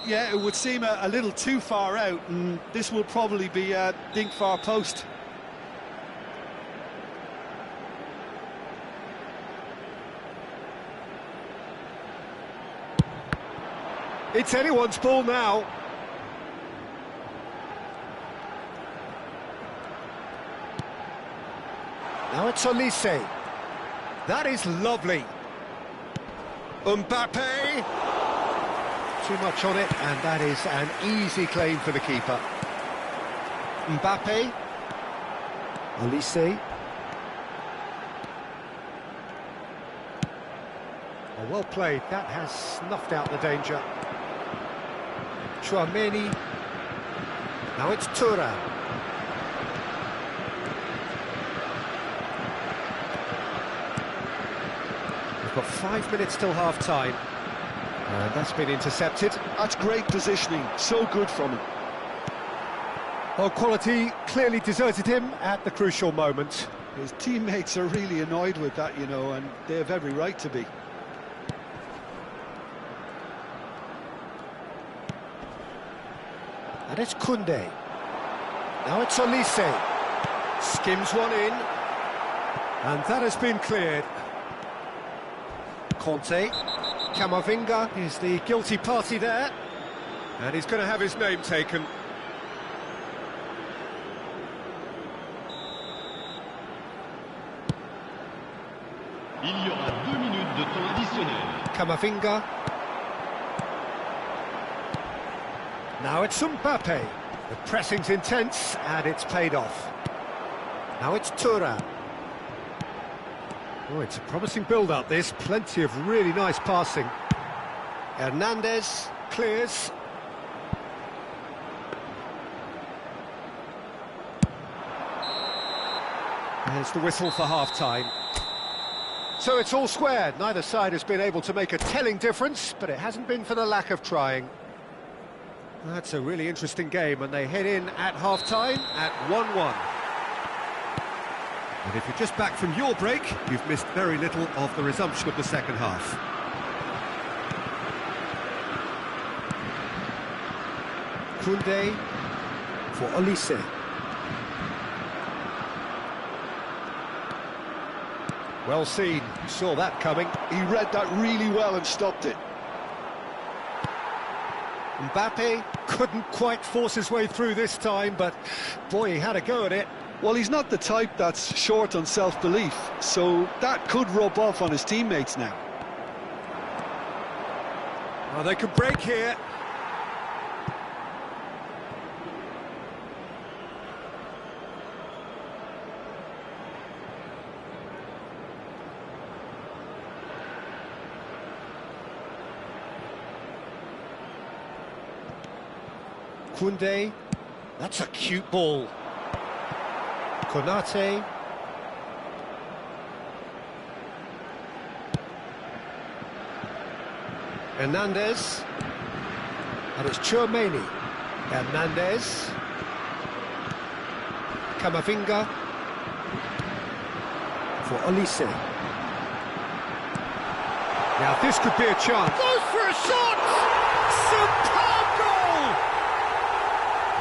Yeah, it would seem a little too far out, and this will probably be a dink far post. It's anyone's ball now. Now it's Olise. That is lovely. Mbappe. Too much on it, and that is an easy claim for the keeper. Mbappe. Olise. Oh, well played. That has snuffed out the danger. Tchouaméni. Now it's Thuram. We've got 5 minutes till half-time. And that's been intercepted. That's great positioning, so good from him. Well, quality clearly deserted him at the crucial moment. His teammates are really annoyed with that, you know, and they have every right to be. And it's Koundé. Now it's Olise. Skims one in. And that has been cleared. Conte. Camavinga is the guilty party there. And he's going to have his name taken. Il y aura 2 minutes de temps additionnel. Camavinga. Now it's Mbappe. The pressing's intense and it's paid off. Now it's Thuram. Oh, it's a promising build-up, this. Plenty of really nice passing. Hernandez clears. There's the whistle for half-time. So it's all squared. Neither side has been able to make a telling difference, but it hasn't been for the lack of trying. That's a really interesting game, and they head in at half-time at 1-1. And if you're just back from your break, you've missed very little of the resumption of the second half. Koundé for Olise. Well seen, saw that coming. He read that really well and stopped it. Mbappe couldn't quite force his way through this time, but boy, he had a go at it. Well, he's not the type that's short on self-belief, so that could rub off on his teammates now. Well, they could break here. Koundé, that's a cute ball. Konate. Hernandez. And it's Tchouaméni. Hernandez. Camavinga. For Olise. Now this could be a chance. Goes for a shot! Superb goal!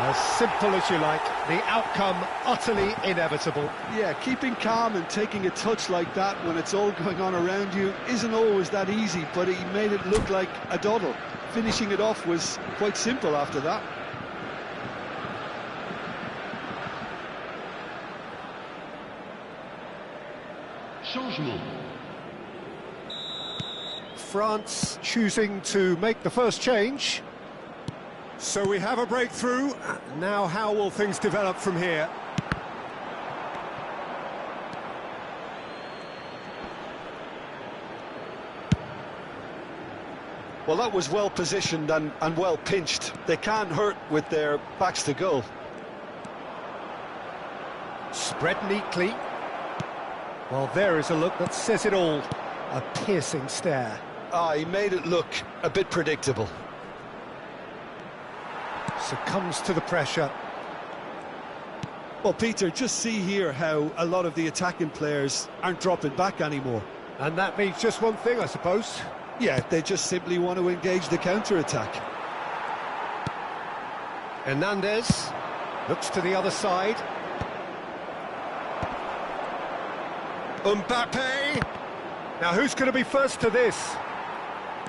As simple as you like, the outcome utterly inevitable. Yeah, keeping calm and taking a touch like that when it's all going on around you isn't always that easy, but he made it look like a doddle. Finishing it off was quite simple after that. Changement. France choosing to make the first change. So we have a breakthrough. Now how will things develop from here? Well, that was well positioned and well pinched. They can't hurt with their backs to goal. Spread neatly. Well, there is a look that says it all. A piercing stare. Ah, he made it look a bit predictable. Succumbs to the pressure. Well, Peter, just see here how a lot of the attacking players aren't dropping back anymore. And that means just one thing, I suppose. Yeah, they just simply want to engage the counter-attack. Hernandez looks to the other side. Mbappe! Now who's going to be first to this?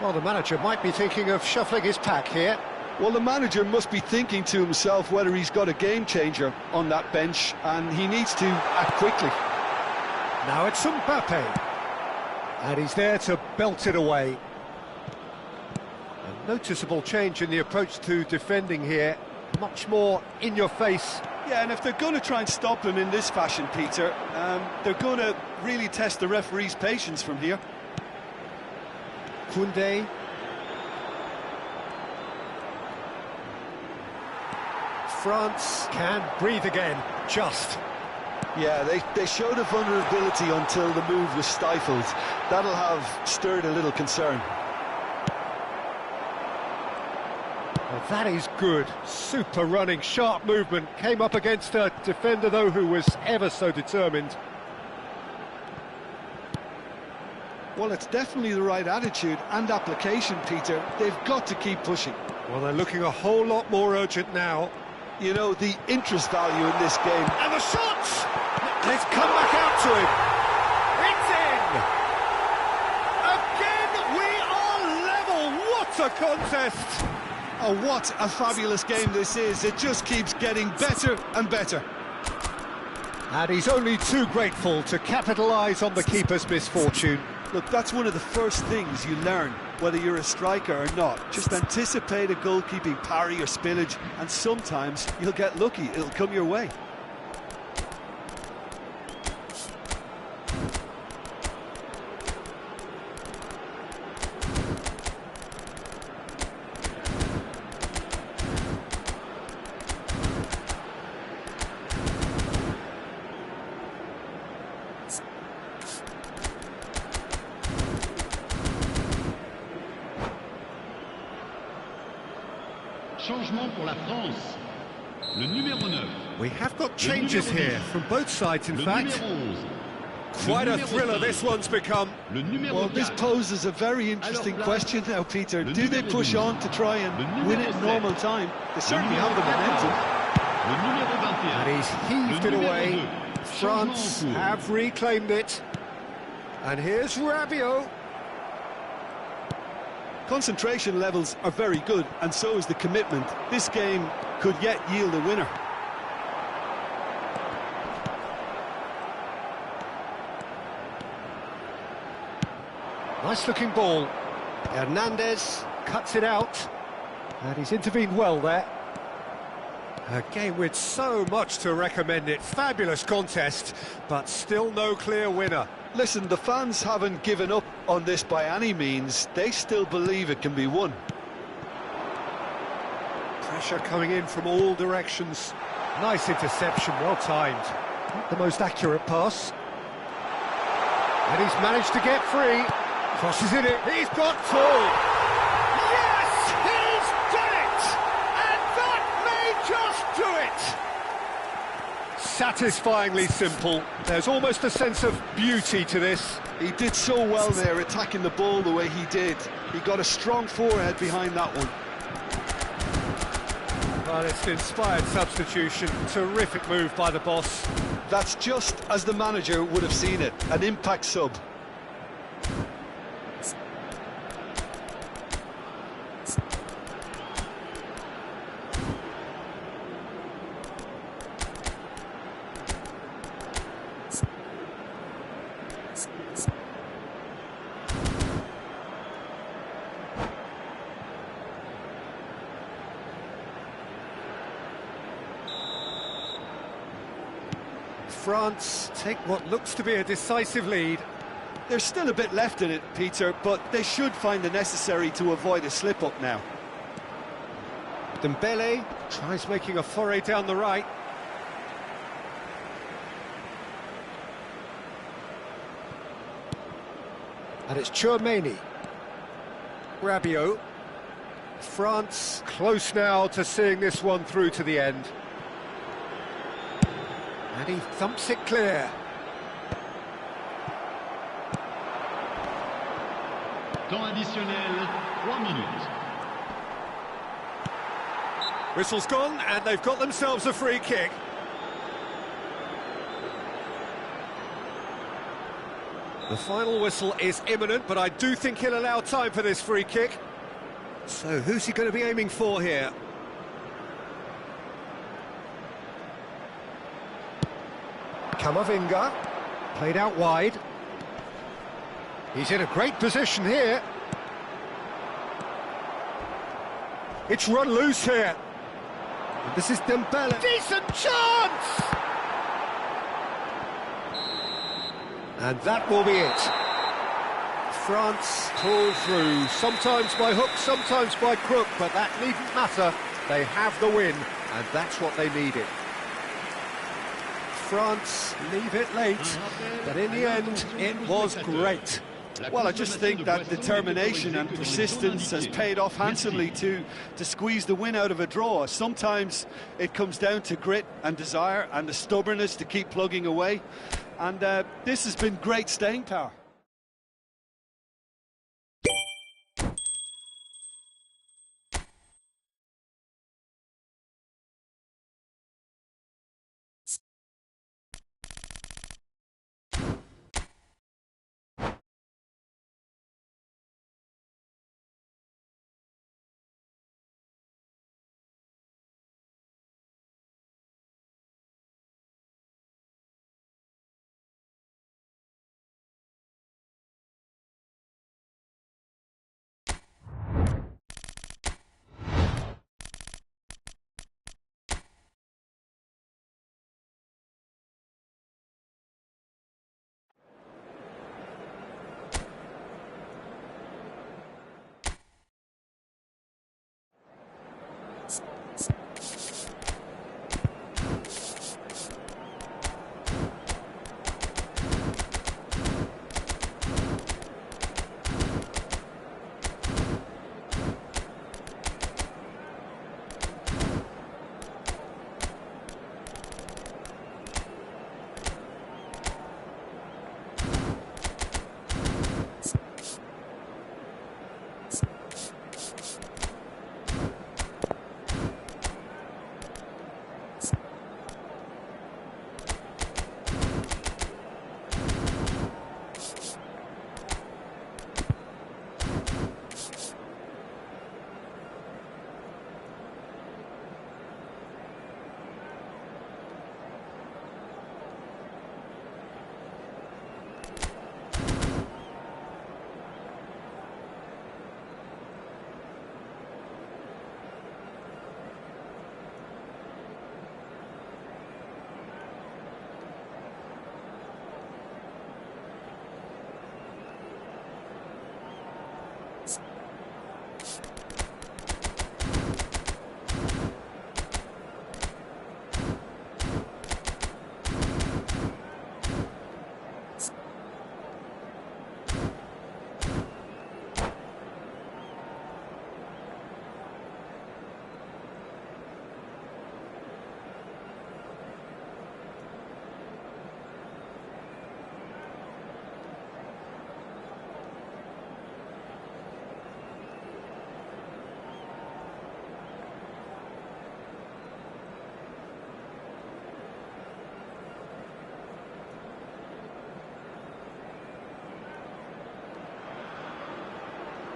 Well, the manager might be thinking of shuffling his pack here. Well, the manager must be thinking to himself whether he's got a game changer on that bench, and he needs to act quickly. Now it's Mbappe. And he's there to belt it away. A noticeable change in the approach to defending here. Much more in your face. Yeah, and if they're going to try and stop him in this fashion, Peter, they're going to really test the referee's patience from here. Koundé. France can breathe again, just. Yeah, they showed a vulnerability until the move was stifled. That'll have stirred a little concern. Well, that is good. Super running, sharp movement. Came up against a defender, though, who was ever so determined. Well, it's definitely the right attitude and application, Peter. They've got to keep pushing. Well, they're looking a whole lot more urgent now. You know, the interest value in this game. And the shot! And it's come back out to him. It's in! Again, we are level. What a contest! Oh, what a fabulous game this is. It just keeps getting better and better. And he's only too grateful to capitalise on the keeper's misfortune. Look, that's one of the first things you learn, whether you're a striker or not. Just anticipate a goalkeeping parry or spillage, and sometimes you'll get lucky. It'll come your way. Changement pour la France. Le numéro 9. We have got changes here from both sides, in Le fact. numéro 11. Quite a thriller 5. this one's become. Le numéro Well, this 4. poses a very interesting question now, Peter. Do they numéro push 12. on to try Le and numéro win it in 7. normal time? They certainly have the 14. momentum. Le numéro 21. And he's heaved Le it numéro away. 2. France Changement en cours. have reclaimed it. And here's Rabiot. Concentration levels are very good, and so is the commitment. This game could yet yield a winner. Nice looking ball. Hernandez cuts it out. And he's intervened well there. A game with so much to recommend it. Fabulous contest, but still no clear winner. Listen, the fans haven't given up on this by any means. They still believe it can be won. Pressure coming in from all directions. Nice interception, well timed. Not the most accurate pass. And he's managed to get free. Crosses in it, he's got two! Yes, he's done it! And that may just do it! Satisfyingly simple. There's almost a sense of beauty to this. He did so well there, attacking the ball the way he did. He got a strong forehead behind that one. Well, it's an inspired substitution. Terrific move by the boss. That's just as the manager would have seen it, an impact sub. France take what looks to be a decisive lead. There's still a bit left in it, Peter, but they should find the necessary to avoid a slip-up now. Dembele tries making a foray down the right. And it's Tchouaméni. Rabiot. France close now to seeing this one through to the end. And he thumps it clear. Temps additionnel, 3 minutes. Whistle's gone, and they've got themselves a free kick. The final whistle is imminent, but I do think he'll allow time for this free kick. So who's he going to be aiming for here? Camavinga, played out wide. He's in a great position here. It's run loose here. And this is Dembele. Decent chance! And that will be it. France pull through, sometimes by hook, sometimes by crook, but that needn't matter. They have the win, and that's what they needed. France leave it late, but in the end, it was great. Well, I just think that determination and persistence has paid off handsomely to squeeze the win out of a draw. Sometimes it comes down to grit and desire and the stubbornness to keep plugging away. And this has been great staying power.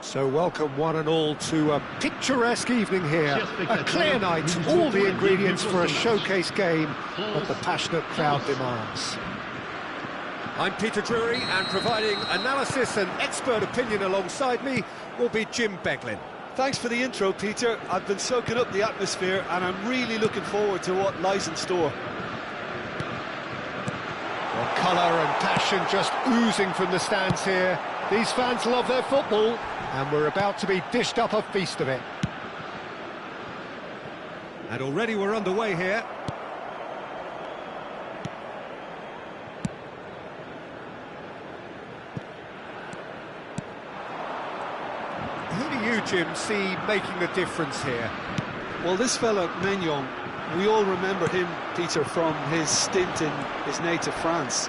So welcome one and all to a picturesque evening here, a clear night, all the ingredients for a showcase game that the passionate crowd demands. I'm Peter Drury, and providing analysis and expert opinion alongside me will be Jim Beglin. Thanks for the intro, Peter. I've been soaking up the atmosphere and I'm really looking forward to what lies in store. Well, colour and passion just oozing from the stands here. These fans love their football, and we're about to be dished up a feast of it. And already we're underway here. Who do you, Jim, see making a difference here? Well, this fella, Maignan, we all remember him, Peter, from his stint in his native France.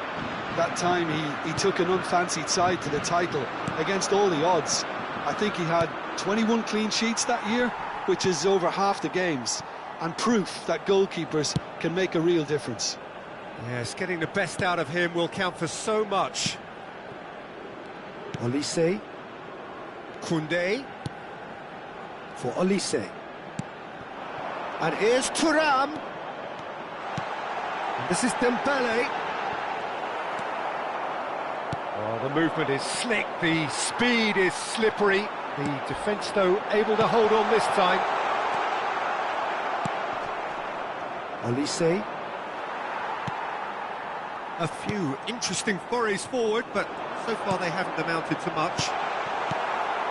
That time he took an unfancied side to the title against all the odds. I think he had 21 clean sheets that year, which is over half the games. and proof that goalkeepers can make a real difference. Yes, getting the best out of him will count for so much. Olise. Koundé. For Olise. And here's Thuram. And this is Dembele. Oh, the movement is slick, the speed is slippery. The defence, though, able to hold on this time. Olise. A few interesting forays forward, but so far they haven't amounted to much.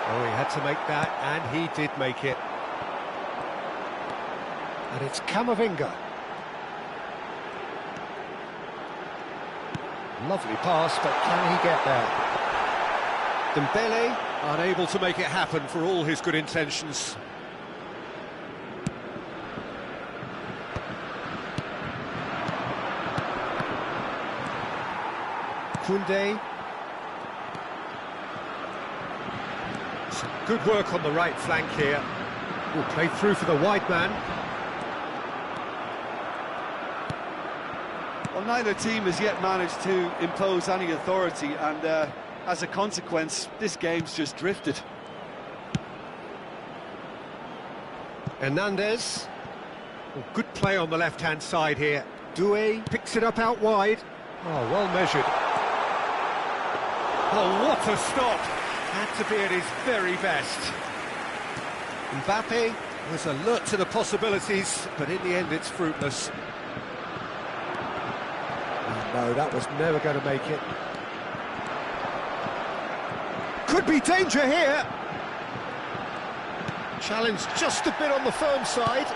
Oh, he had to make that, and he did make it. And it's Camavinga. Lovely pass, but can he get there? Dembele, unable to make it happen for all his good intentions. Koundé. Some good work on the right flank here. Will play through for the wide man. Well, neither team has yet managed to impose any authority, and as a consequence, this game's just drifted. Hernandez. Oh, good play on the left-hand side here. Doué picks it up out wide. Oh, well measured. Oh, what a stop! Had to be at his very best. Mbappe was alert to the possibilities, but in the end it's fruitless. Oh, no, that was never going to make it. Could be danger here. Challenge just a bit on the firm side.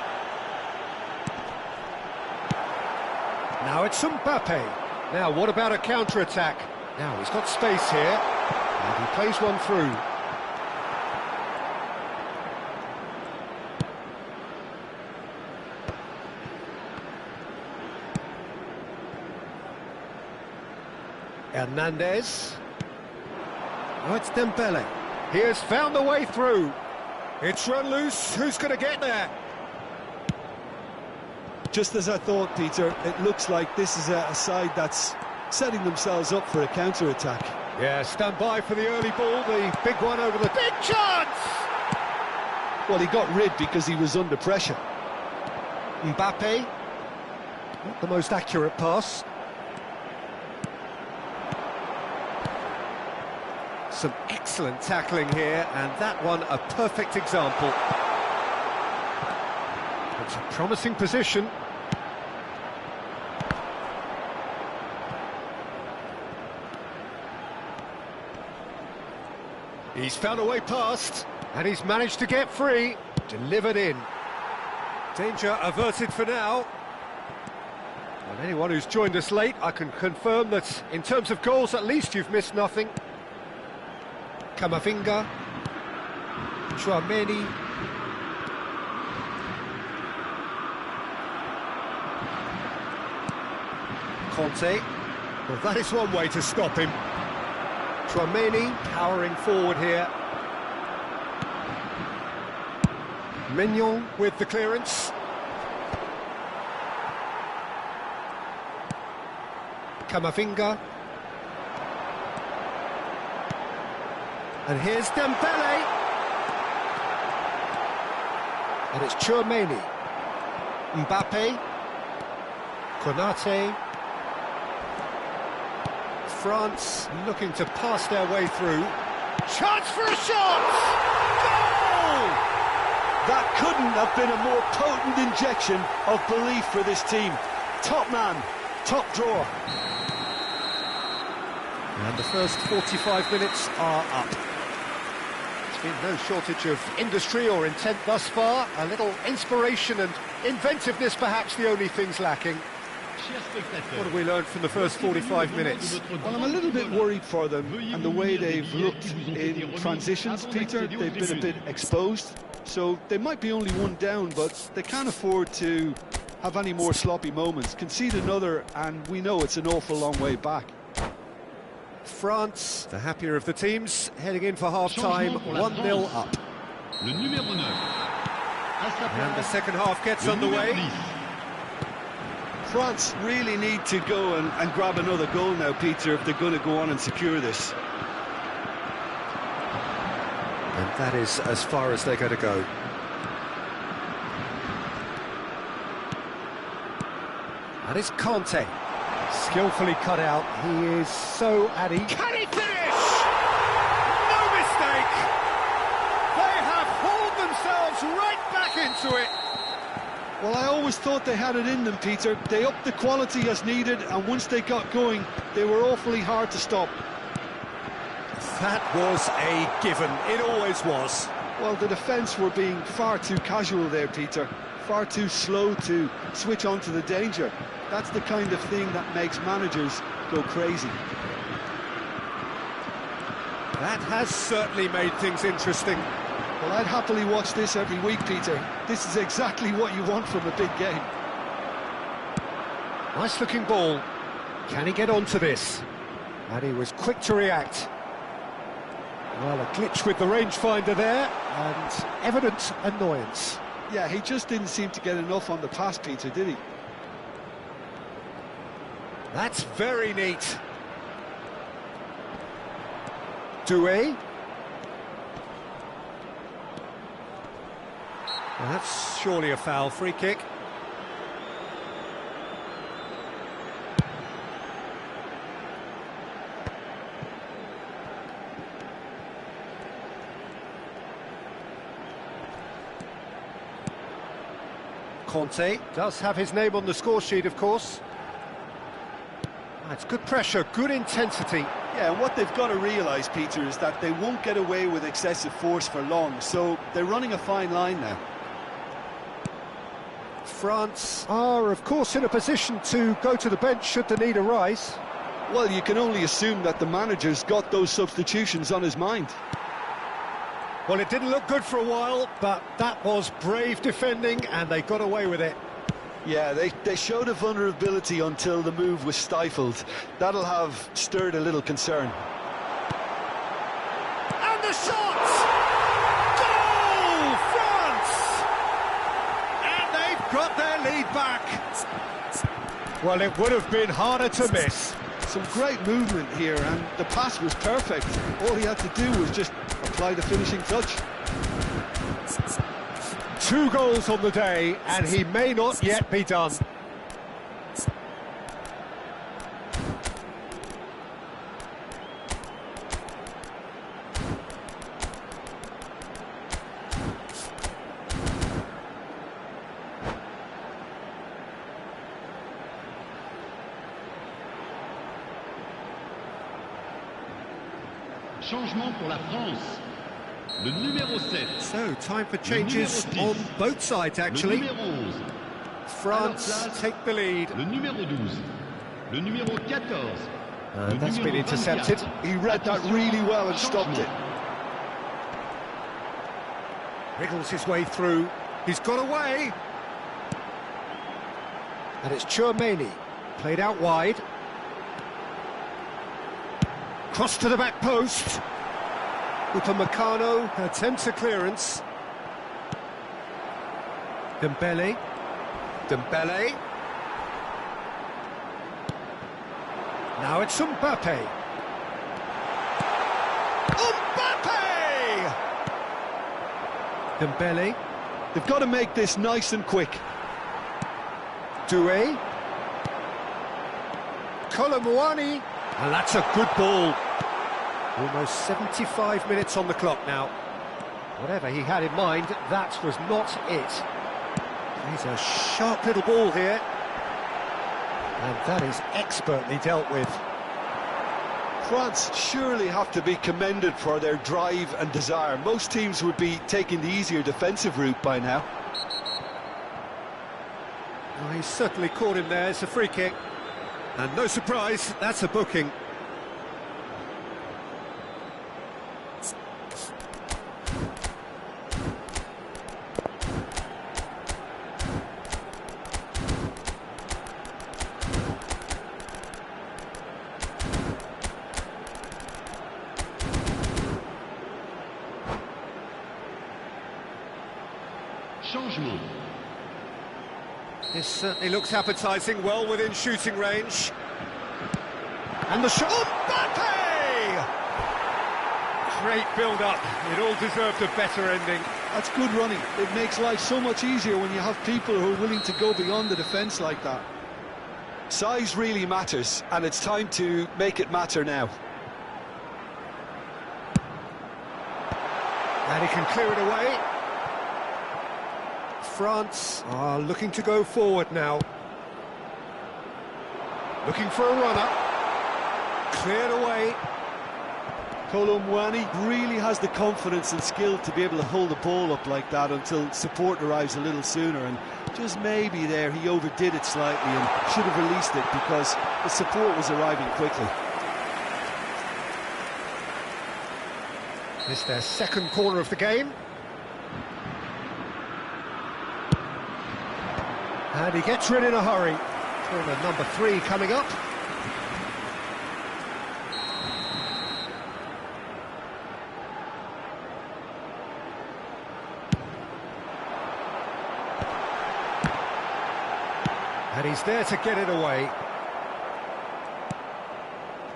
Now it's Mbappe. Now what about a counter-attack? Now he's got space here, and he plays one through. Hernandez. Oh, it's Dembele. He has found the way through. It's run loose. Who's going to get there? Just as I thought, Peter, it looks like this is a side that's setting themselves up for a counter-attack. Yeah, stand by for the early ball, the big one over the... Big chance! Well, he got rid because he was under pressure. Mbappe. Not the most accurate pass. Some excellent tackling here, and that one a perfect example. It's a promising position. He's found a way past, and he's managed to get free. Delivered in. Danger averted for now. And anyone who's joined us late, I can confirm that in terms of goals, at least you've missed nothing. Camavinga. Tchouaméni. Conte. Well, that is one way to stop him. Tchouaméni powering forward here. Mignon with the clearance. Camavinga. And here's Dembele. And it's Tchouaméni. Mbappe. Konate. France looking to pass their way through. Chance for a shot! Goal! That couldn't have been a more potent injection of belief for this team. Top man, top drawer. And the first 45 minutes are up. There's been no shortage of industry or intent thus far. A little inspiration and inventiveness, perhaps the only things lacking. What have we learned from the first 45 minutes? Well, I'm a little bit worried for them and the way they've looked in transitions, Peter. They've been a bit exposed, so they might be only one down, but they can't afford to have any more sloppy moments. Concede another, and we know it's an awful long way back. France, the happier of the teams, heading in for half-time, 1-0 up. Le numéro 9. À sa And the place, second half gets le numéro underway. 10. France really need to go and grab another goal now, Peter, if they're going to go on and secure this. And that is as far as they're going to go. That is Conte. Skillfully cut out. He is so at ease. Can he finish? No mistake! They have hauled themselves right back into it. Well, I always thought they had it in them, Peter. They upped the quality as needed, and once they got going, they were awfully hard to stop. That was a given. It always was. Well, the defence were being far too casual there, Peter. Far too slow to switch on to the danger. That's the kind of thing that makes managers go crazy. That has certainly made things interesting. Well, I'd happily watch this every week, Peter. This is exactly what you want from a big game. Nice looking ball. Can he get onto this? And he was quick to react. Well, a glitch with the rangefinder there, and evident annoyance. Yeah, he just didn't seem to get enough on the pass, Peter, did he? That's very neat. Doué. Well, that's surely a foul. Free kick. Conte does have his name on the score sheet, of course. It's good pressure, good intensity. Yeah, and what they've got to realise, Peter, is that they won't get away with excessive force for long, so they're running a fine line now. France are, of course, in a position to go to the bench should the need arise. Well, you can only assume that the manager's got those substitutions on his mind. Well, it didn't look good for a while, but that was brave defending, and they got away with it. Yeah, they showed a vulnerability until the move was stifled. That'll have stirred a little concern. And the shot! Goal! France! And they've got their lead back. Well, it would have been harder to miss. Some great movement here, and the pass was perfect. All he had to do was just apply the finishing touch. 2 goals on the day, and he may not yet be done. Changement pour la France. Le numéro 7. So, time for changes on both sides, actually. Le numéro 11. France take the lead. Le numéro 12. Le numéro 14. And that's been intercepted. He read that really well and stopped it. Wriggles his way through. He's got away. And it's Tchouaméni. Played out wide. Cross to the back post. Upamecano attempts a clearance. Dembele. Dembele. Now it's Mbappe. Mbappe! Dembele. They've got to make this nice and quick. Doué. Colomouani. And that's a good ball. Almost 75 minutes on the clock now. Whatever he had in mind, that was not it. He's a sharp little ball here. And that is expertly dealt with. France surely have to be commended for their drive and desire. Most teams would be taking the easier defensive route by now. Well, he's certainly caught him there. It's a free kick. And no surprise, that's a booking. changement. This certainly looks appetising, well within shooting range. And the shot. Mbappe! Great build-up. It all deserved a better ending. That's good running. It makes life so much easier when you have people who are willing to go beyond the defence like that. Size really matters, and it's time to make it matter now. And he can clear it away. France are looking to go forward now. Looking for a runner. Cleared away. Kolo Muani really has the confidence and skill to be able to hold the ball up like that until support arrives a little sooner, and just maybe there he overdid it slightly and should have released it because the support was arriving quickly. It's their second corner of the game. And he gets rid in a hurry. Corner number 3 coming up. And he's there to get it away.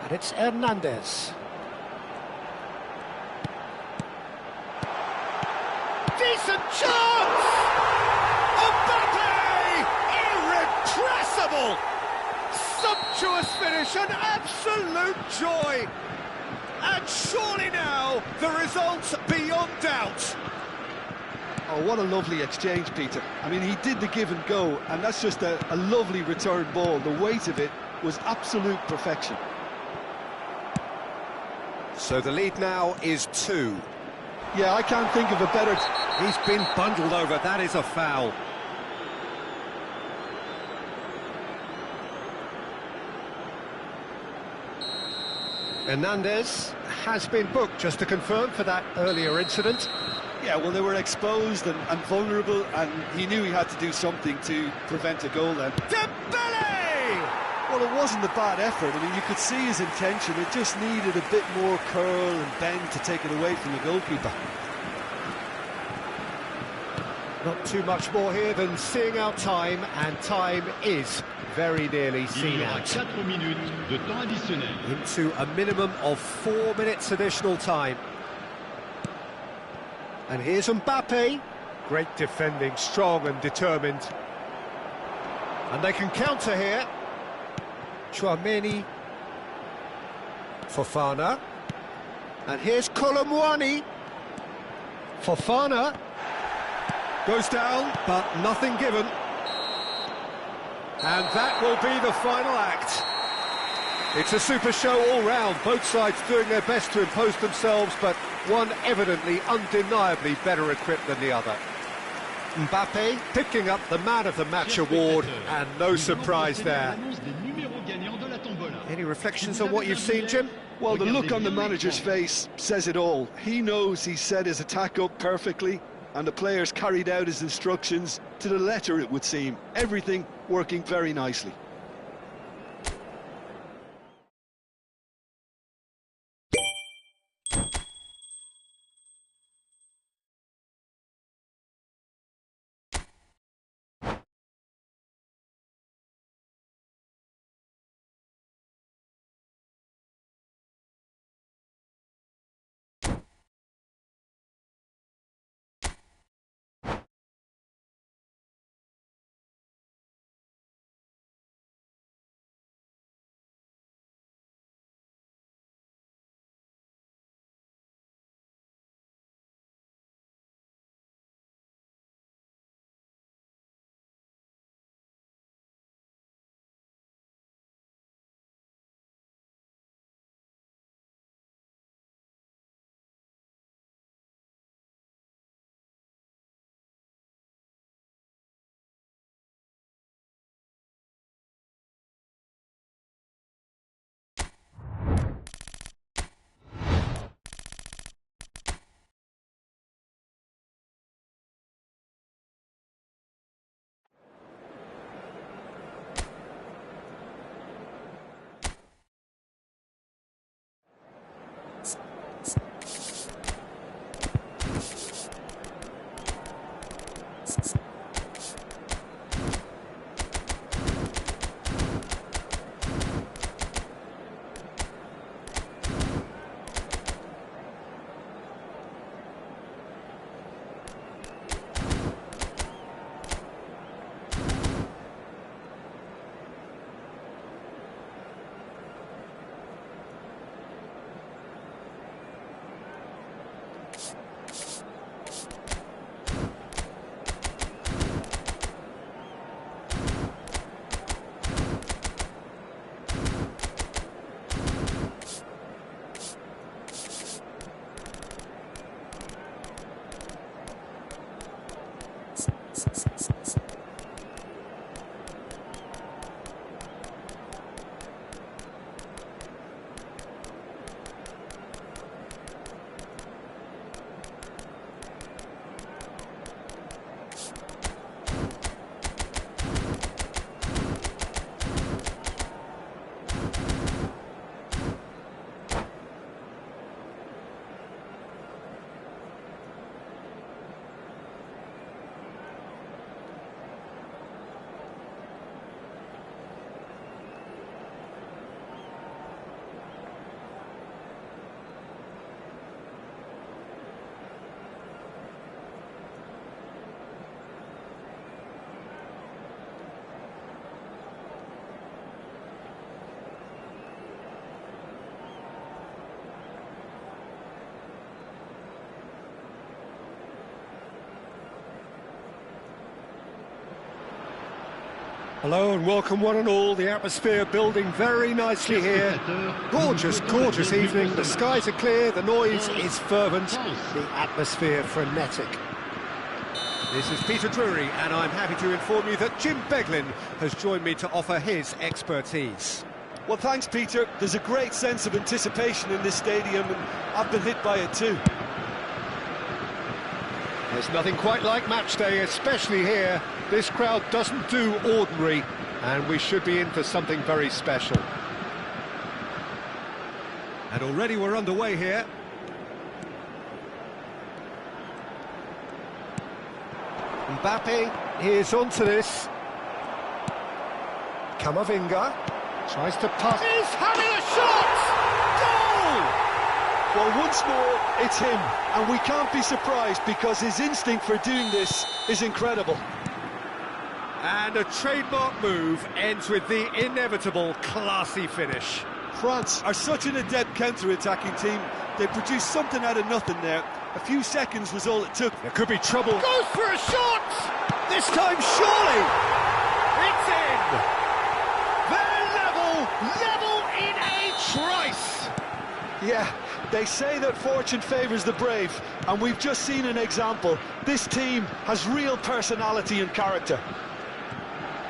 And it's Hernandez. Decent chance! Mbappe! Irrepressible! Sumptuous finish, an absolute joy! And surely now, the result's beyond doubt. Oh, what a lovely exchange, Peter. I mean, he did the give and go, and that's just a lovely return ball. The weight of it was absolute perfection. So the lead now is 2. Yeah, I can't think of a better... He's been bundled over, that is a foul. Hernandez has been booked, just to confirm, for that earlier incident. Yeah, well, they were exposed and vulnerable, and he knew he had to do something to prevent a goal then. Dembele! Well, it wasn't a bad effort. I mean, you could see his intention. It just needed a bit more curl and bend to take it away from the goalkeeper. Not too much more here than seeing out time, and time is very nearly Il seen y aura out. 4 minutes de temps additionnel. Into a minimum of 4 minutes additional time. And here's Mbappe. Great defending, strong and determined. And they can counter here. Tchouaméni. Fofana. And here's Kolo Muani. Fofana. Goes down, but nothing given. And that will be the final act. It's a super show all round, both sides doing their best to impose themselves, but one evidently, undeniably better equipped than the other. Mbappe picking up the Man of the Match award, and no surprise there. Any reflections on what you've seen, Jim? Well, the look on the manager's face says it all. He knows he set his attack up perfectly, and the players carried out his instructions to the letter, it would seem. Everything working very nicely. Hello and welcome one and all. The atmosphere building very nicely here. Gorgeous, gorgeous evening. The skies are clear, the noise is fervent, the atmosphere frenetic. This is Peter Drury and I'm happy to inform you that Jim Beglin has joined me to offer his expertise. Well, thanks, Peter. There's a great sense of anticipation in this stadium, and I've been hit by it too. There's nothing quite like match day, especially here. This crowd doesn't do ordinary, and we should be in for something very special. And already we're underway here. Mbappe is onto this. Camavinga tries to pass. He's having a shot! Goal! Well, once more, it's him, and we can't be surprised because his instinct for doing this is incredible. And a trademark move ends with the inevitable classy finish. France are such an adept counter-attacking team. They produced something out of nothing there. A few seconds was all it took. There could be trouble. Goes for a shot! This time, surely! It's in! They're level in a trice! Yeah, they say that fortune favours the brave, and we've just seen an example. This team has real personality and character.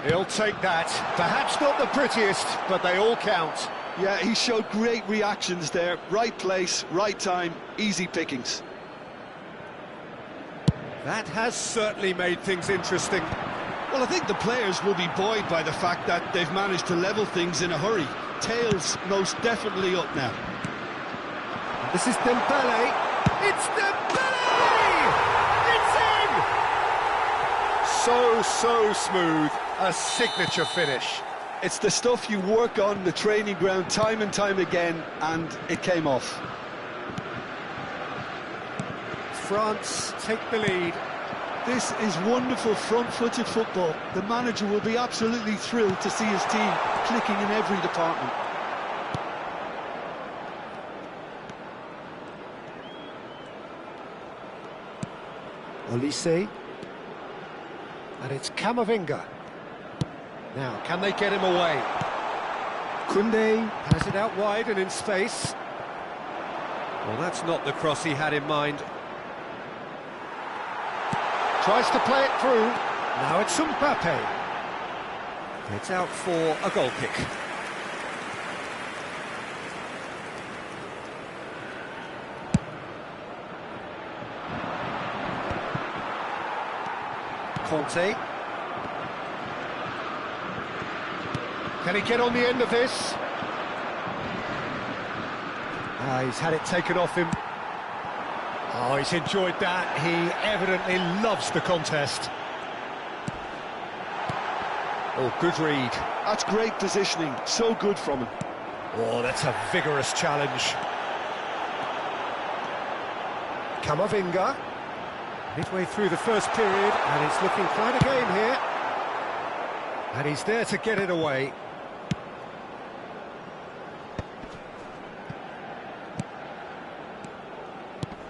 He'll take that. Perhaps not the prettiest, but they all count. Yeah, he showed great reactions there. Right place, right time, easy pickings. That has certainly made things interesting. Well, I think the players will be buoyed by the fact that they've managed to level things in a hurry. Tails most definitely up now. This is Dembele. It's Dembele! It's in! So smooth. A signature finish. It's the stuff you work on the training ground time and time again, and it came off. France take the lead. This is wonderful front-footed football. The manager will be absolutely thrilled to see his team clicking in every department. Olise. And it's Camavinga. Now, can they get him away? Koundé has it out wide and in space. Well, that's not the cross he had in mind. Tries to play it through. Now it's Mbappe. It's out for a goal kick. Conte. Can he get on the end of this? He's had it taken off him. Oh, he's enjoyed that. He evidently loves the contest. Oh, good read. That's great positioning. So good from him. Oh, that's a vigorous challenge. Camavinga. Midway through the first period, and it's looking quite a game here. And he's there to get it away.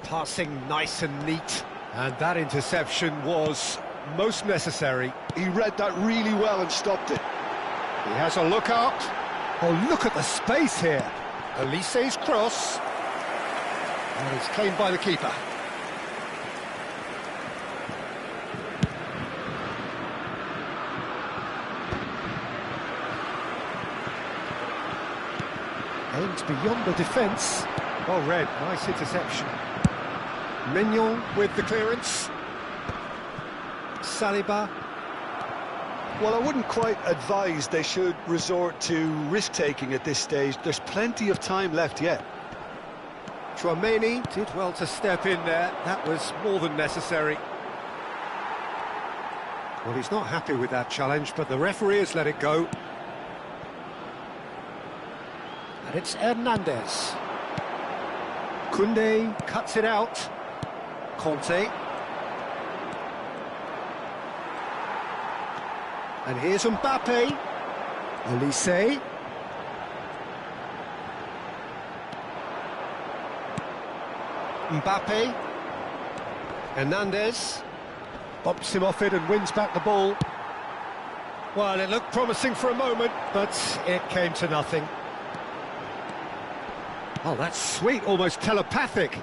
Passing nice and neat. And that interception was most necessary. He read that really well and stopped it. He has a look up. Oh, look at the space here. Olise's cross. And it's claimed by the keeper. Aims beyond the defence. Well read, nice interception. Mignon with the clearance. Saliba. Well, I wouldn't quite advise they should resort to risk-taking at this stage. There's plenty of time left yet. Tchouaméni did well to step in there. That was more than necessary. Well, he's not happy with that challenge, but the referee has let it go. And it's Hernandez. Koundé cuts it out. Conte. And here's Mbappe. Olise. Mbappe. Hernandez. Bumps him off it and wins back the ball. Well, it looked promising for a moment, but it came to nothing. Oh, that's sweet, almost telepathic.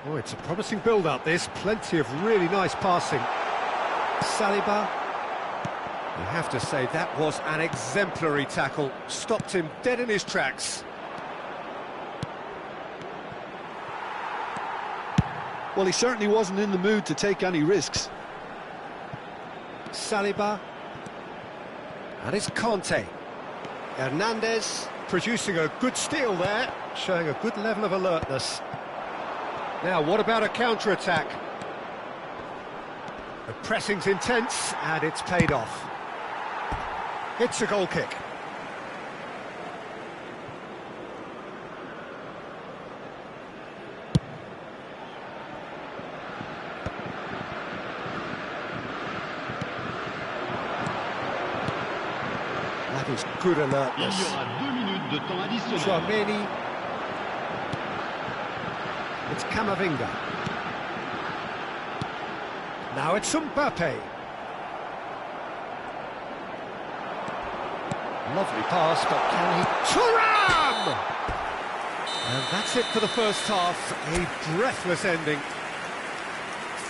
Oh, it's a promising build-up, this. Plenty of really nice passing. Saliba. You have to say that was an exemplary tackle. Stopped him dead in his tracks. Well, he certainly wasn't in the mood to take any risks. Saliba. And it's Conte. Hernandez producing a good steal there, showing a good level of alertness. Now, what about a counter-attack? The pressing's intense, and it's paid off. It's a goal kick. That is good Il y alertness. aura 2 minutes de temps additionnel. Tchouaméni. It's Camavinga. Now it's Mbappe. Lovely pass, but can he... Thuram! And that's it for the first half. A breathless ending.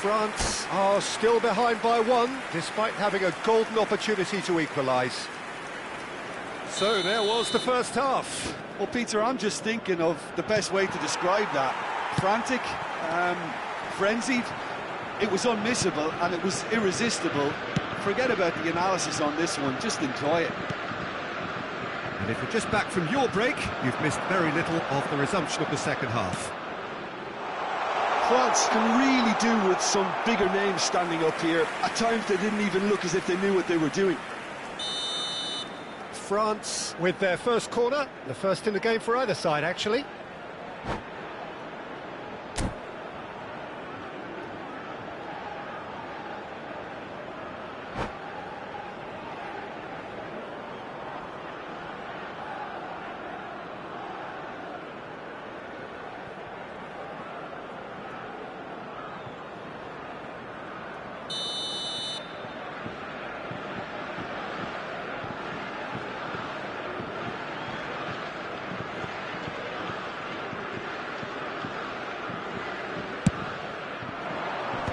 France are still behind by one, despite having a golden opportunity to equalise. So there was the first half. Well, Peter, I'm just thinking of the best way to describe that. Frantic, frenzied. It was unmissable and it was irresistible. Forget about the analysis on this one, just enjoy it. And if you're just back from your break, you've missed very little of the resumption of the second half. France can really do with some bigger names standing up here. At times they didn't even look as if they knew what they were doing. France with their first corner, the first in the game for either side, actually.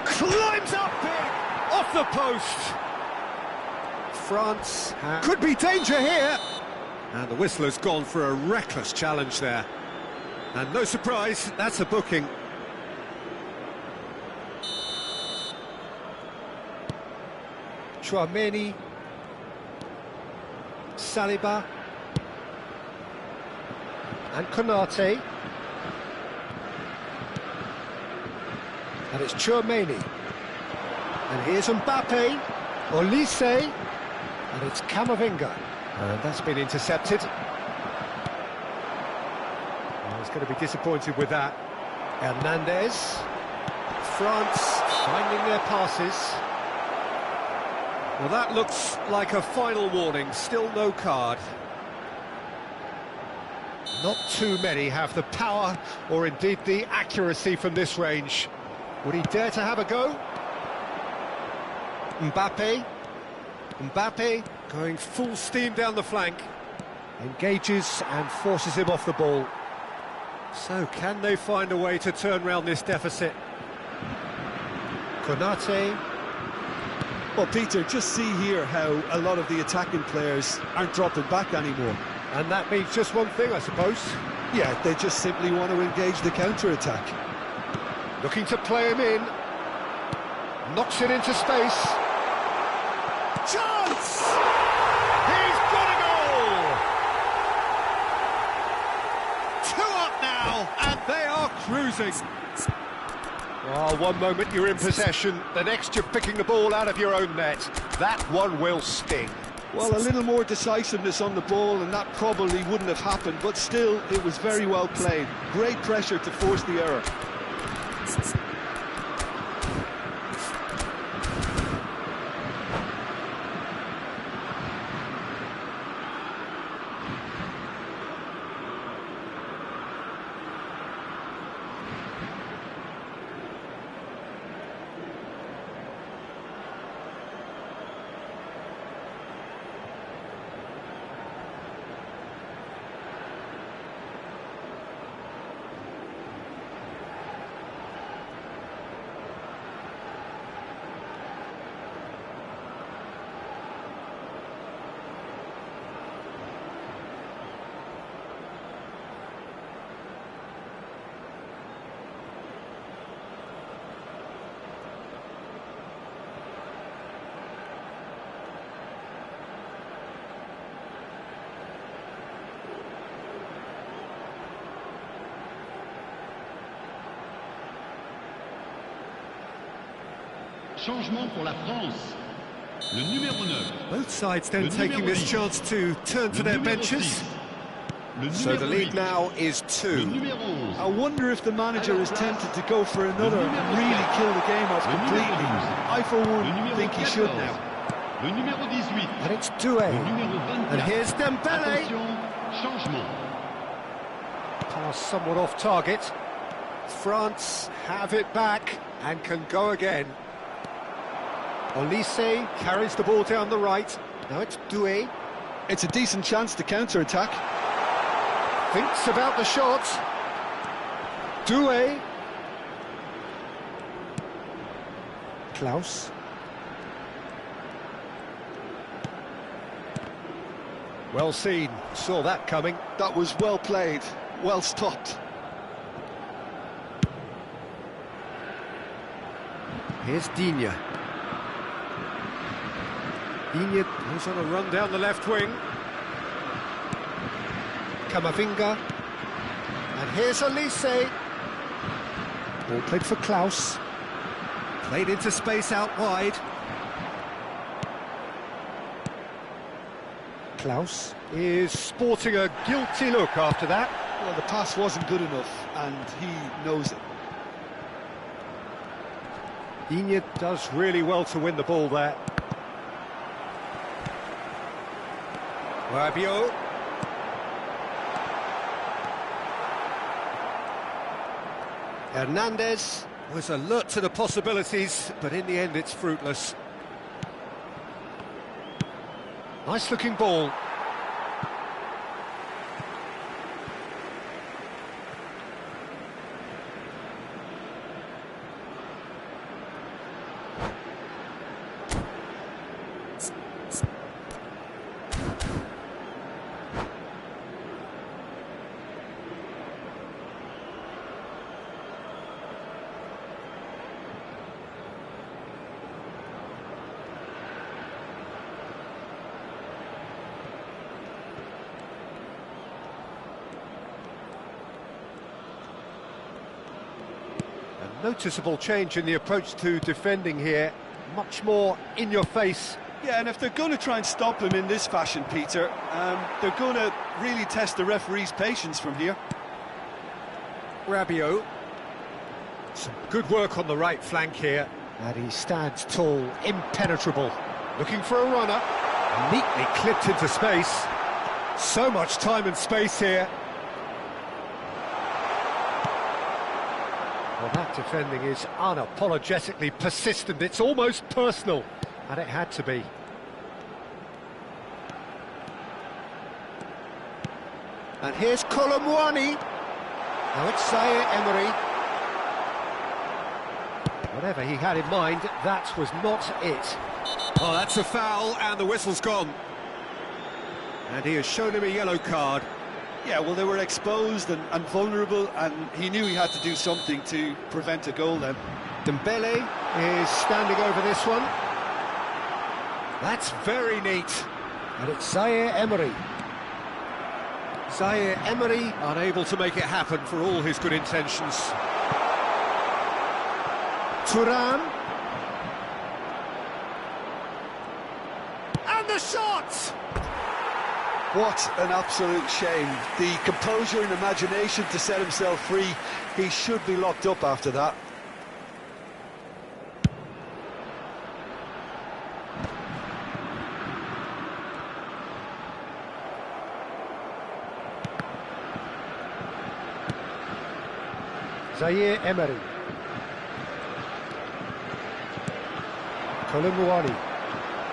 Climbs up big, off the post. France could be danger here. And the whistler's gone for a reckless challenge there. And no surprise, that's a booking. Tchouaméni. Saliba. And Konate. And it's Tchouaméni. And here's Mbappe, Olise, and it's Camavinga. And that's been intercepted. Well, he's going to be disappointed with that. Hernandez. France finding their passes. Well, that looks like a final warning, still no card. Not too many have the power or indeed the accuracy from this range. Would he dare to have a go? Mbappe. Mbappe going full steam down the flank. Engages and forces him off the ball. So can they find a way to turn round this deficit? Konate. Well, Peter, just see here how a lot of the attacking players aren't dropping back anymore. And that means just one thing, I suppose. Yeah, they just simply want to engage the counter-attack. Looking to play him in. Knocks it into space. Chance! He's got a goal! 2 up now, and they are cruising. Oh, one moment you're in possession, the next you're picking the ball out of your own net. That one will sting. Well, a little more decisiveness on the ball and that probably wouldn't have happened, but still, it was very well played. Great pressure to force the error. Changement pour la France. Le numéro 9. Both sides then taking this chance to turn to their benches. So the lead now is 2. I wonder if the manager is tempted to go for another and really kill the game off completely. I, for one, think he should now. Le numéro 18. And it's Doué. Le numéro 24. And here's Dembele. Attention, changement. Pass somewhat off target. France have it back and can go again. Olise carries the ball down the right. Now it's Doué. It's a decent chance to counter-attack. Thinks about the shot. Doué. Klaus. Well seen, saw that coming. That was well played, well stopped. Here's Digne. Digne goes on a run down the left wing. Camavinga. And here's Olise. Ball played for Klaus. Played into space out wide. Klaus is sporting a guilty look after that. Well, the pass wasn't good enough, and he knows it. Digne does really well to win the ball there. Rabiot. Hernandez was alert to the possibilities, but in the end it's fruitless. Nice looking ball. Noticeable change in the approach to defending here, much more in your face. Yeah, and if they're going to try and stop him in this fashion, Peter, they're going to really test the referee's patience from here. Rabiot. Some good work on the right flank here. And he stands tall, impenetrable. Looking for a runner. Neatly clipped into space. So much time and space here. Well, that defending is unapologetically persistent. It's almost personal, and it had to be. And here's Colomwani. Now it's Zaire Emery. Whatever he had in mind, that was not it. Oh, that's a foul, and the whistle's gone. And he has shown him a yellow card. Yeah, well, they were exposed and vulnerable, and he knew he had to do something to prevent a goal then. Dembele is standing over this one. That's very neat. And it's Zaire Emery. Zaire Emery unable to make it happen for all his good intentions. Thuram. And the shot! What an absolute shame. The composure and imagination to set himself free. He should be locked up after that. Zaire Emery. Colomwani.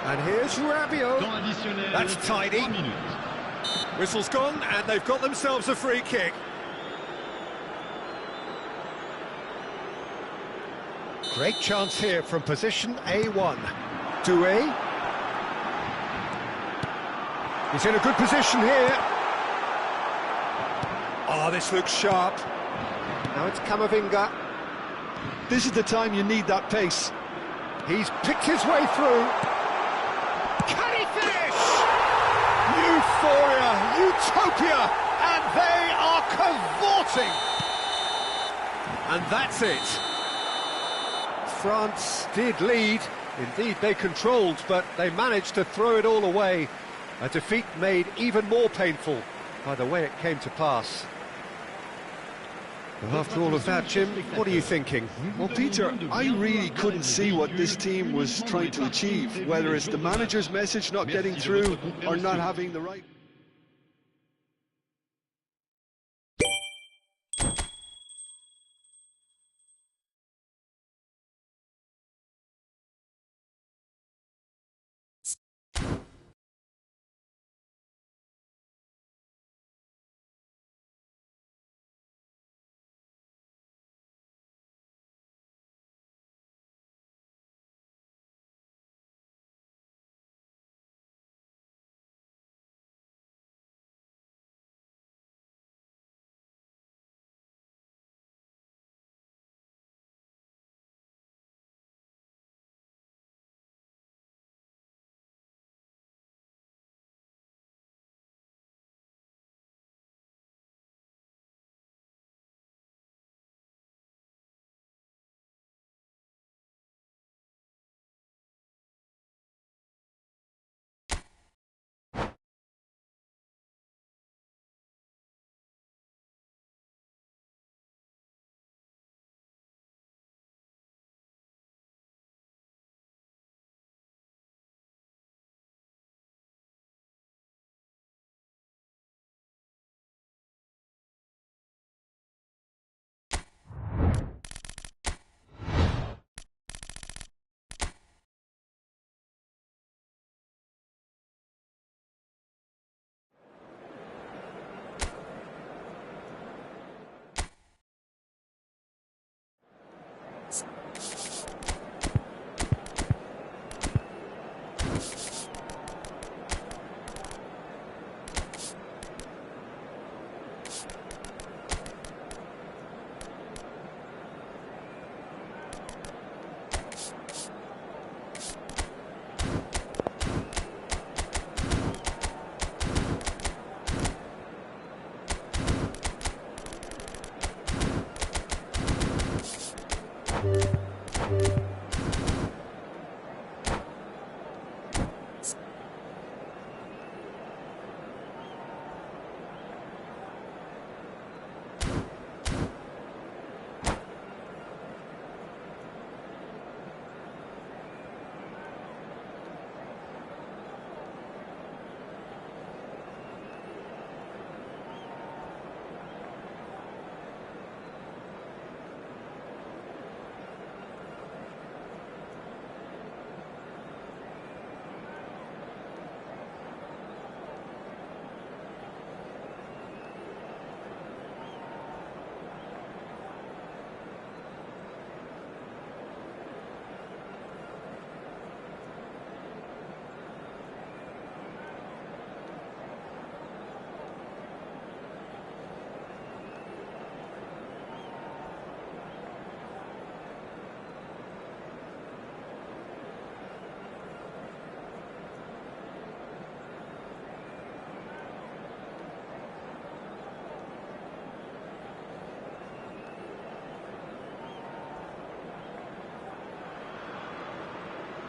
And here's Rabiot. That's tidy. Whistle's gone, and they've got themselves a free kick. Great chance here from position A1. Doué. He's in a good position here. Oh, this looks sharp. Now it's Camavinga. This is the time you need that pace. He's picked his way through. Can he finish? Euphoria, utopia, and they are cavorting. And that's it. France did lead. Indeed, they controlled, but they managed to throw it all away. A defeat made even more painful by the way it came to pass. Well, after all of that, Jim, what are you thinking? Well, Peter, I really couldn't see what this team was trying to achieve, whether it's the manager's message not getting through or not having the right...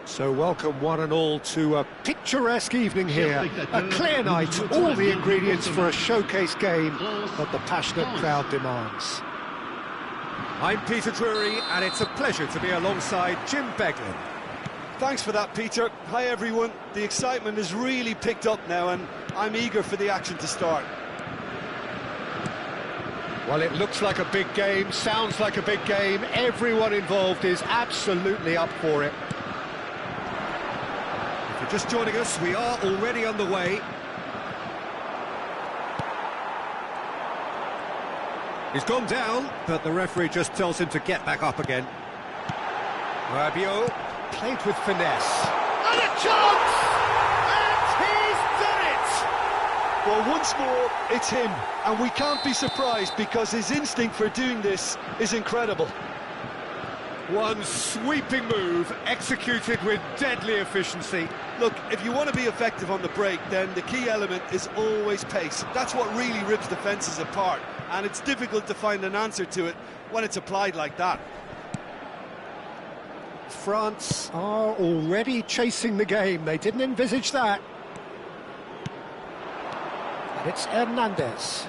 So welcome one and all to a picturesque evening here, a clear night, all the ingredients for a showcase game that the passionate crowd demands. I'm Peter Drury, and it's a pleasure to be alongside Jim Beglin. Thanks for that, Peter. Hi, everyone. The excitement has really picked up now, and I'm eager for the action to start. Well, it looks like a big game, sounds like a big game. Everyone involved is absolutely up for it. If you're just joining us, we are already underway. He's gone down, but the referee just tells him to get back up again. Rabiot played with finesse. And a chance! And he's done it! Well, once more, it's him, and we can't be surprised because his instinct for doing this is incredible. One sweeping move, executed with deadly efficiency. Look, if you want to be effective on the break, then the key element is always pace. That's what really rips defences apart, and it's difficult to find an answer to it when it's applied like that. France are already chasing the game. They didn't envisage that. And it's Hernandez.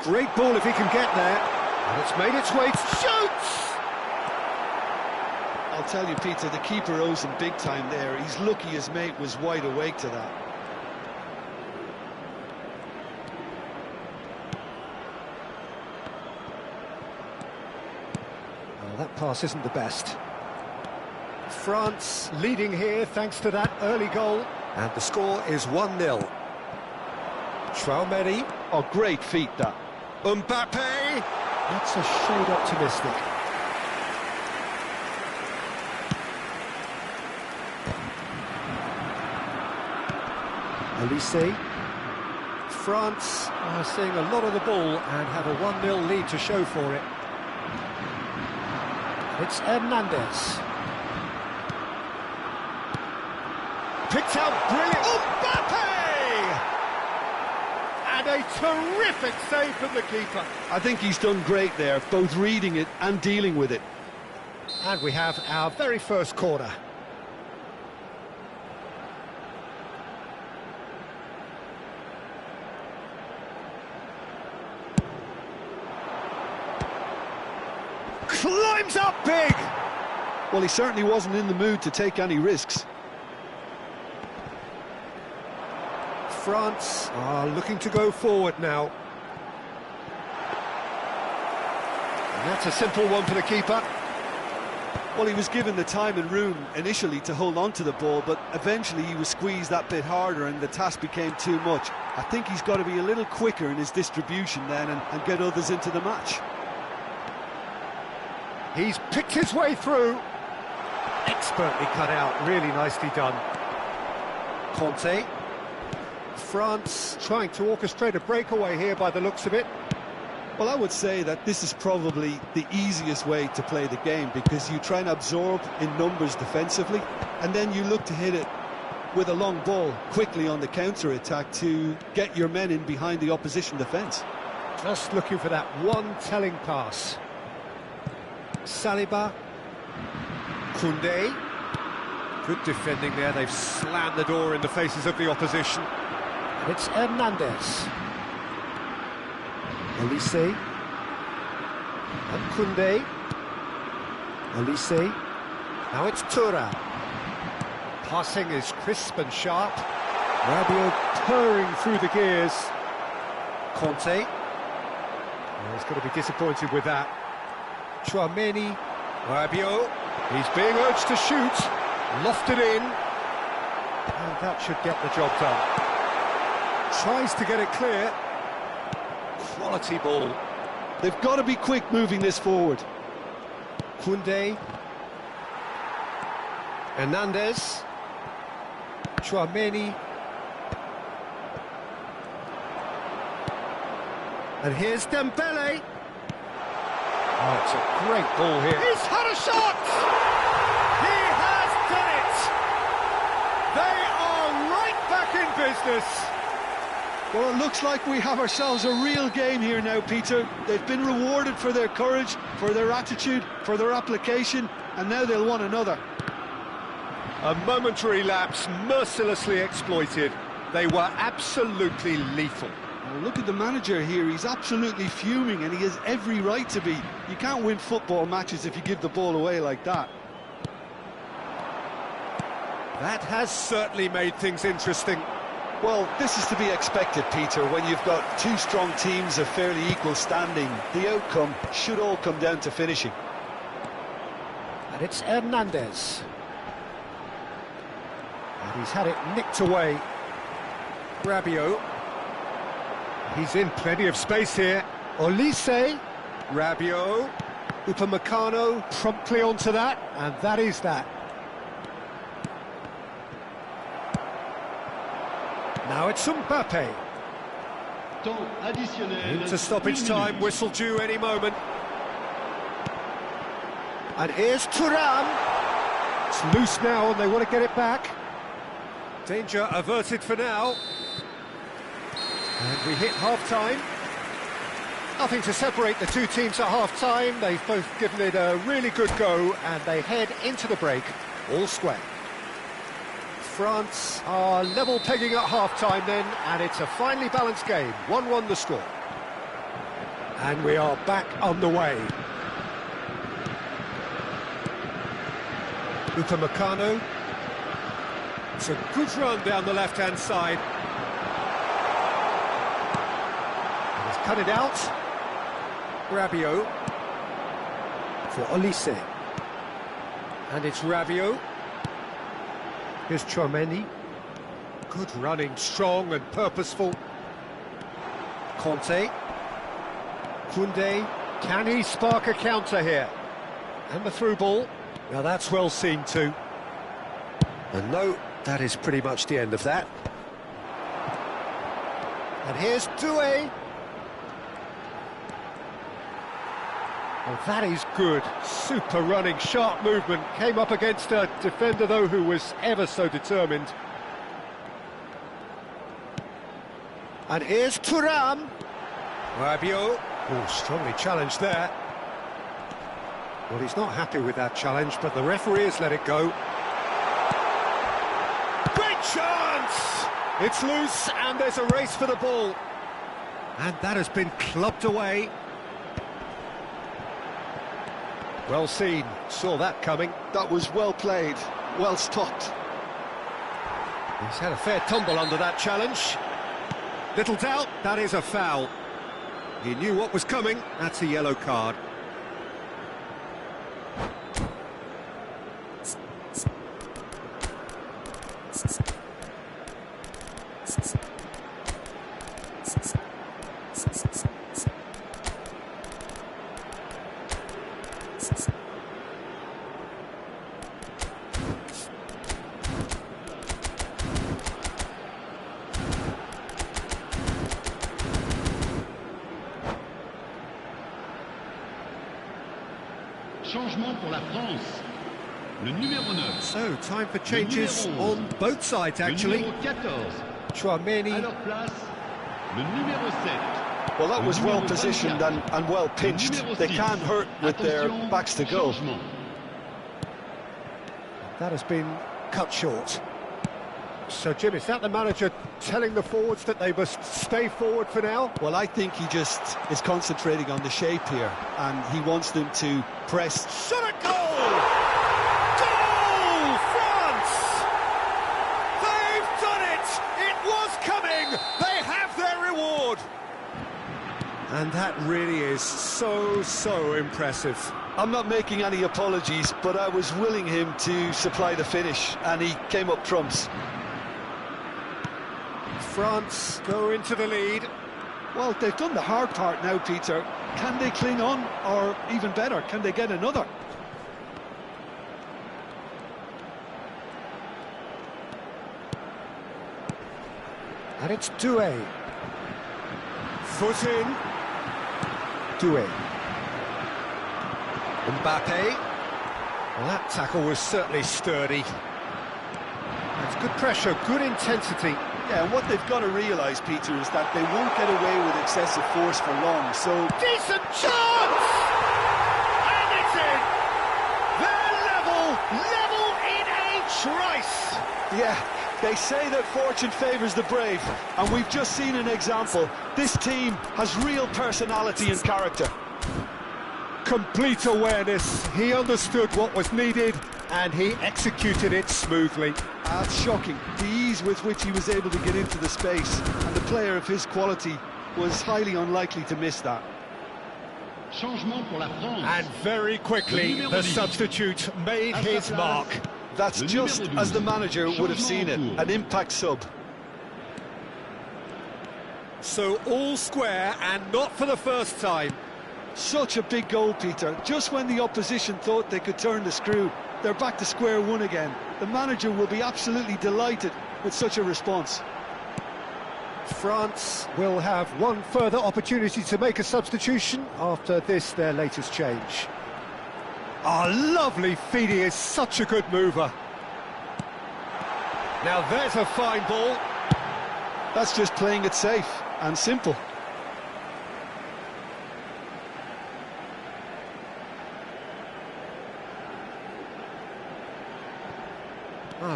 Great ball if he can get there. And it's made its way to shoots! I'll tell you, Peter, the keeper owes him big time there. He's lucky his mate was wide awake to that. Well, that pass isn't the best. France leading here thanks to that early goal. And the score is 1-0. Tchouaméni. Oh, great feat, that. Mbappe! That's a shade optimistic. Olise. France are seeing a lot of the ball and have a 1-0 lead to show for it. It's Hernandez. Picked out brilliant. Mbappe! And a terrific save from the keeper. I think he's done great there, both reading it and dealing with it. And we have our very first corner. Climbs up big! Well, he certainly wasn't in the mood to take any risks. France are looking to go forward now. And that's a simple one for the keeper. Well, he was given the time and room initially to hold on to the ball, but eventually he was squeezed that bit harder and the task became too much. I think he's got to be a little quicker in his distribution then and get others into the match. He's picked his way through. Expertly cut out, really nicely done. Conte. France trying to orchestrate a breakaway here by the looks of it. Well, I would say that this is probably the easiest way to play the game, because you try and absorb in numbers defensively, and then you look to hit it with a long ball quickly on the counter-attack to get your men in behind the opposition defence. Just looking for that one telling pass. Saliba. Koundé. Good defending there, they've slammed the door in the faces of the opposition. It's Hernandez. Olise. And Koundé. Olise. Now it's Thuram. Passing is crisp and sharp. Rabiot purring through the gears. Conte. Oh, he's going to be disappointed with that. Tchouaméni. Rabiot. He's being urged to shoot. Lofted in. And that should get the job done. Tries to get it clear. Quality ball. They've got to be quick moving this forward. Koundé. Hernandez. Tchouaméni. And here's Dembele. Oh, it's a great ball here. He's had a shot! He has done it! They are right back in business. Well, it looks like we have ourselves a real game here now, Peter. They've been rewarded for their courage, for their attitude, for their application, and now they'll want another. A momentary lapse, mercilessly exploited. They were absolutely lethal. Well, look at the manager here, he's absolutely fuming, and he has every right to be. You can't win football matches if you give the ball away like that. That has certainly made things interesting. Well, this is to be expected, Peter, when you've got two strong teams of fairly equal standing. The outcome should all come down to finishing. And it's Hernandez. And he's had it nicked away. Rabiot. He's in plenty of space here. Olise. Rabiot. Upamecano promptly onto that, and that is that. Now it's Mbappe. Temps additionnel. Into stoppage time, whistle due any moment. And here's Thuram. It's loose now and they want to get it back. Danger averted for now. And we hit half-time. Nothing to separate the two teams at half-time. They've both given it a really good go, and they head into the break, all square. France are level pegging at half-time then, and it's a finely balanced game. 1-1 the score. And we are back on the way. Upamecano. It's a good run down the left-hand side. He's cut it out. Rabiot for Olise. And it's Rabiot. Here's Tchouaméni. Good running, strong and purposeful. Kanté. Koundé. Can he spark a counter here? And the through ball. Now that's well seen too. And no, that is pretty much the end of that. And here's Doué. Well, that is good. Super running, sharp movement. Came up against a defender, though, who was ever so determined. And here's Thuram. Rabiot. Oh, strongly challenged there. Well, he's not happy with that challenge, but the referee has let it go. Great chance! It's loose, and there's a race for the ball. And that has been clubbed away. Well seen, saw that coming. That was well played, well stopped. He's had a fair tumble under that challenge. Little doubt, that is a foul. He knew what was coming, that's a yellow card. Changement pour la France. Le numéro 9. So, time for changes on both sides, actually. Le numéro 14. Tchouaméni. À leur place, le numéro 7. Well, that was well positioned and well pinched. They can't hurt with their backs to goal. That has been cut short. So, Jim, is that the manager telling the forwards that they must stay forward for now? Well, I think he just is concentrating on the shape here, and he wants them to press. Shot a goal! Goal! France! They've done it! It was coming! They have their reward! And that really is so impressive. I'm not making any apologies, but I was willing him to supply the finish, and he came up trumps. France go into the lead. Well, they've done the hard part now, Peter. Can they cling on, or even better, can they get another? And it's Doué. Foot in. Doué. Mbappé. Well, that tackle was certainly sturdy. That's good pressure, good intensity. Yeah, and what they've got to realise, Peter, is that they won't get away with excessive force for long, so... Decent chance! And it's in! They're level in a trice! Yeah, they say that fortune favours the brave, and we've just seen an example. This team has real personality and character. Complete awareness, he understood what was needed, and he executed it smoothly. That's shocking, the ease with which he was able to get into the space, and the player of his quality was highly unlikely to miss that. Changement pour la France. And very quickly, the substitute made his mark. That's just as the manager would have seen it, an impact sub. So all square, and not for the first time. Such a big goal, Peter. Just when the opposition thought they could turn the screw, they're back to square one again. The manager will be absolutely delighted with such a response. France will have one further opportunity to make a substitution after this, their latest change. Oh, lovely feed, he is such a good mover. Now there's a fine ball. That's just playing it safe and simple.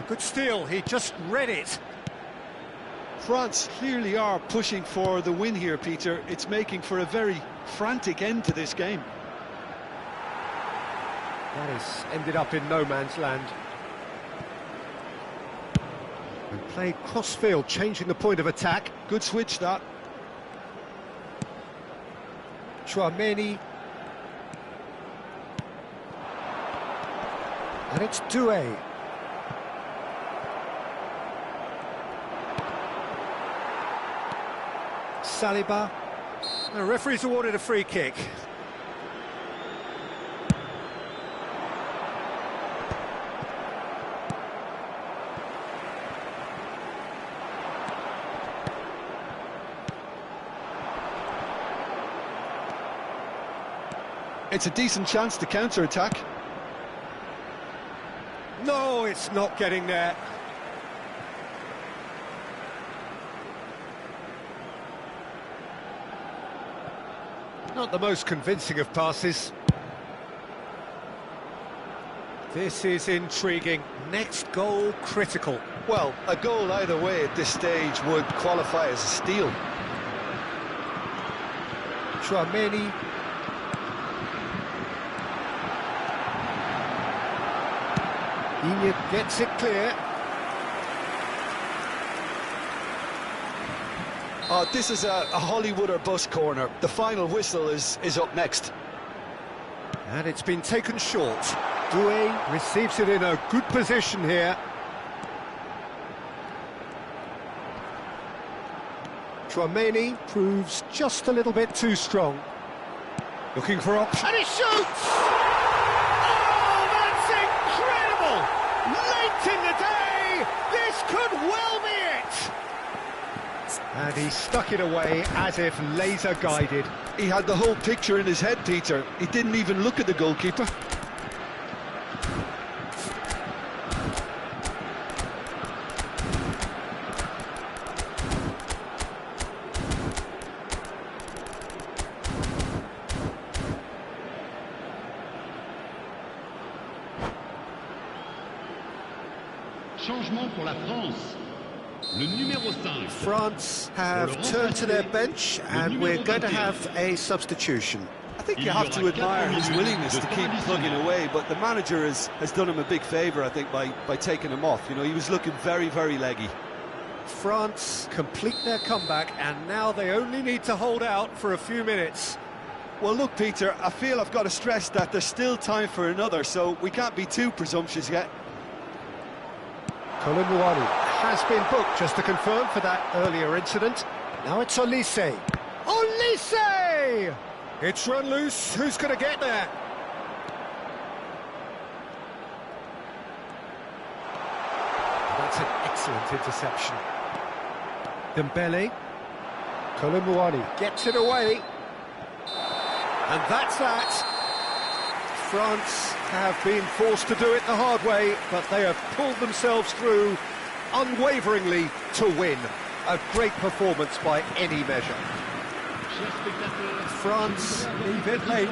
Oh, good steal, he just read it. France clearly are pushing for the win here, Peter. It's making for a very frantic end to this game. That has ended up in no man's land. And played cross-field, changing the point of attack. Good switch, that. Chouameni. And it's Doué. Saliba. The referee's awarded a free kick. It's a decent chance to counter-attack. No, it's not getting there. Not the most convincing of passes. This is intriguing. Next goal critical. Well, a goal either way at this stage would qualify as a steal. Chouameni. Iñigo gets it clear. Oh, this is a Hollywood or bust corner. The final whistle is up next. And it's been taken short. Doué receives it in a good position here. Chouameni proves just a little bit too strong. Looking for option. And he shoots! Oh, that's incredible! Late in the day, this could well be it! And he stuck it away as if laser guided. He had the whole picture in his head, Peter. He didn't even look at the goalkeeper. Changement pour la France. Le numéro 5. France have turned to their bench and we're going to have a substitution. I think you have to admire his willingness to keep plugging away, but the manager has done him a big favour, I think, by taking him off. You know, he was looking very, very leggy. France complete their comeback and now they only need to hold out for a few minutes. Well, look, Peter, I feel I've got to stress that there's still time for another, so we can't be too presumptuous yet. Kolo Muani has been booked, just to confirm, for that earlier incident. Now it's Olise. Olise! It's run loose. Who's going to get there? That's an excellent interception. Dembele. Kolo Muani gets it away. And that's that. France have been forced to do it the hard way, but they have pulled themselves through unwaveringly to win. A great performance by any measure. France leave it late,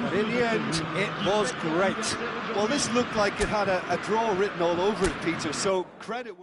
but in the end, it was great. Well, this looked like it had a draw written all over it, Peter, so credit...